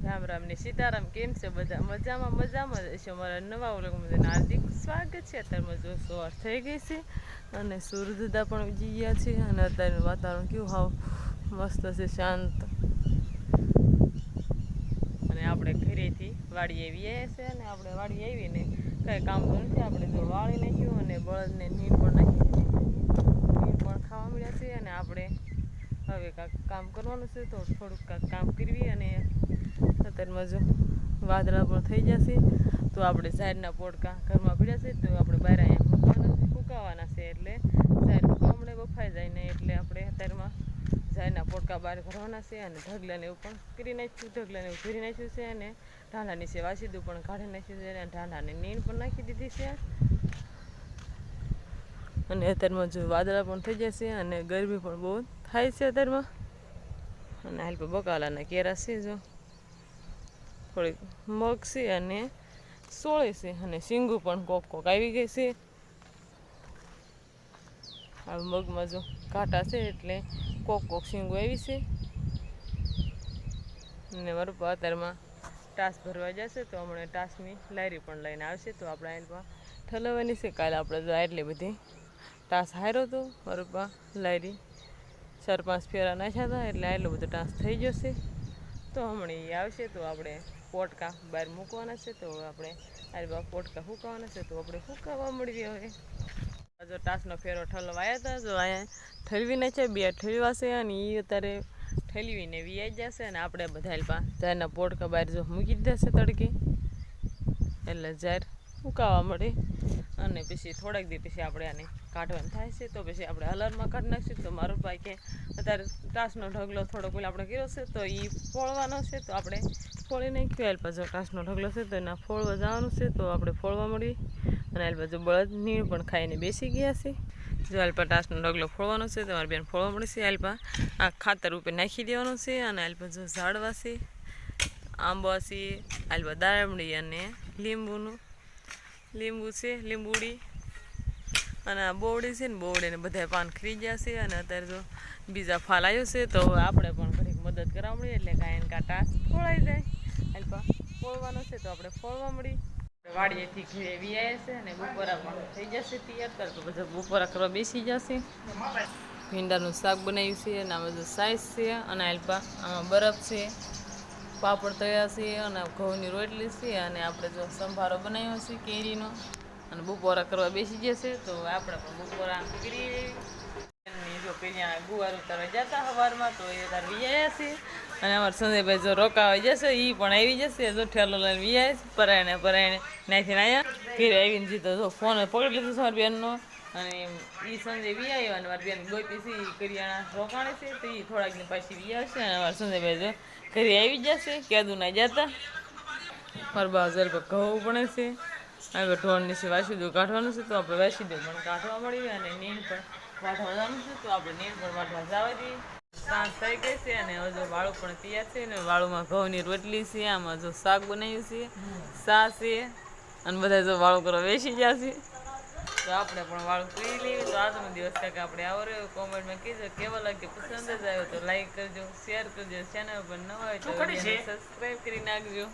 રામ રામ ને સીતારામ. કેમ છે બધા? મજામાં મજામાં જ હશે. અમારા નવા વ્લોગમાં હાર્દિક સ્વાગત છે. અત્યારમાં જો સવાર થઈ ગઈ છે અને સૂર્યદાદા પણ ઉજી ગયા છે અને અત્યારનું વાતાવરણ કેવું હાવ મસ્ત છે, શાંત. અને આપણે ઘરેથી વાડી આવી છે અને આપણે વાડી આવીને કાંઈ કામ તો નથી. આપણે જો વાળી નાખ્યું અને બળદને નીર પણ નાખી દીધી, નીર પણ ખાવા મળ્યા છે અને આપણે હવે કાંઈક કામ કરવાનું છે તો થોડુંક કાંઈક કામ કરવી. અને અત્યારમાં જો વાદળા પણ થઈ જશે તો આપણે ઝાડના પોડકા ઘરમાં પડ્યા છે તો આપણે બહાર અહીંયા મૂકવાના છે, ફૂંકાવાના છે. એટલે ઝાડ હમણાં બફાઈ જાય ને એટલે આપણે અત્યારમાં ઝાડના પોડકા બહાર ભરવાના છે અને ઢગલાને એવું પણ કરી નાખ્યું, ઢગલાને એવું ભરી નાખ્યું છે અને ઢાંઢા નીચે વાસીદું પણ કાઢી નાખ્યું છે અને ઢાંઢાને નીણ પણ નાખી દીધી છે. અને અત્યારમાં જો વાદળા પણ થઈ જશે અને ગરમી પણ બહુ થાય છે અત્યારમાં. અને હાલ પર બકાલાના કેરા છે, જો થોડીક મગ છે અને સોળે છે અને શીંગું પણ કોક કોક આવી ગઈ છે. આ મગમાં જો કાંટા છે એટલે કોક કોક શીંગું આવી છે. અને મારું અત્યારમાં ટાસ ભરવા જશે તો હમણાં ટાસની લારી પણ લઈને આવશે તો આપણે આમાં ઠલવવાની છે. કાલે આપણે જો એટલી બધી ટાસ હાર્યો હતો મારું લારી 4-5 ફેરા નાખ્યા હતા એટલે એટલો બધો ટાસ થઈ જશે. તો હમણાં એ આવશે તો આપણે પોટકા બહાર મૂકવાના છે તો આપણે આ પોટકા ફૂંકાવાના છે તો આપણે ફૂંકાવા મળીએ. હવે જો ટાસનો ફેરો ઠલવાયા હતા, જો અહીંયા ઠલવી નાખ્યા, 2 ઠલવા છે અને એ અત્યારે ઠલવીને વિયાઈ જશે અને આપણે બધા ઝાડના પોટકા બહાર જો મૂકી દીધા છે તડકે એટલે ઝાડ ફૂંકાવા મળે. અને પછી થોડાક દી પછી આપણે આને કાઢવાનું થાય છે તો પછી આપણે હલરમાં કાઢી નાખીશું. તો મારું ભાઈ કે અત્યારે ટાસનો ઢગલો થોડોક પેલા આપણે કર્યો છે તો એ ફોળવાનો છે તો આપણે ફોળી નાખ્યું. હાલ પાછો ટાસનો ઢગલો છે તો એના ફોળવા જવાનું છે તો આપણે ફોળવા મળીએ. અને હાલ બાજુ બળદ નીણ પણ ખાઈને બેસી ગયા છે. જો હાલપા ટાસનો ઢગલો ફોળવાનો છે તમારી બેન ફોળવા મળશે. હાલપા આ ખાતર ઉપર નાખી દેવાનું છે. અને હાલપા જો ઝાડવા છે, આંબા છે, હાલપા દાળમડી અને લીંબુ છે, લીંબુડી અને આ બોવડી છે ને બોવડીને બધા પાન ખરી ગયા છે. અને અત્યારે જો બીજા ફાલ આવ્યો છે તો આપણે પણ ઘડીક મદદ કરવા મળીએ એટલે કાંઈ ને કાંઈ ટાસ ફોળાઈ જાય. હાલપા ફોળવાનો છે તો આપણે ફોળવા મળી. વાડીએથી ઘરે વિયાય છે અને બપોરા પણ થઈ જશે તૈયાર તો બધા બપોરા કરવા બેસી જશે. ભીંડાનું શાક બનાવ્યું છે અને આમાં બધું સાઈઝ છે અને હાલપા આમાં બરફ છે, પાપડ તળ્યા છે અને ઘઉંની રોટલી છે અને આપણે જો સંભારો બનાવ્યો છે કેરીનો અને બપોરા કરવા બેસી જશે તો આપણે પણ બપોરા કરી લેવી. જો પેલા ગુવાર ઉતારવા જતા સવારમાં તો એ તાર વિયાયા છે અને અમારા સંજયભાઈ જો રોકાવા જશે એ પણ આવી જશે. જો ઠેલો લઈને વિયાય છે પરાયણે નાખીને અહીંયા ઘરે આવીને જીતો જો ફોન પકડી લીધો છે મારી બેનનો અને એ સંજય વિયાયો અને મારી બેન ગોતી છે એ કરિયાણા રોકાણે છે તો એ થોડાક દિન પાછી વિયાવશે અને અમારા સંજયભાઈ જો ઘરે આવી જશે. કેદું ના જતા મારા બાજુ ઘઉં પણ છે. હવે ઢોળ નીચે વાસીદું કાઢવાનું છે તો આપણે વાસીદું પણ કાઢવા મળીએ અને નીણ પણ વાઢવા જવાનું છે તો આપણે નીણ પણ વાઢવા જવા દઈએ. સાંજ થઈ ગઈ છે અને હજુ વાળું પણ તૈયાર છે ને વાળુમાં ઘઉંની રોટલી છે, આમાં જો શાક બનાવ્યું છે, સા છે અને બધા જો વાળું કરવા બેસી જશે તો આપણે પણ વાળું કરી લઈએ. તો આજનો દિવસ કાંઈક આપણે આવો રહ્યો. કોમેન્ટમાં કહેજો કેવો લાગે, પસંદ જ આવ્યો તો લાઈક કરજો, શેર કરજો, ચેનલ પર ન હોય તો સબસ્ક્રાઈબ કરી નાખજો.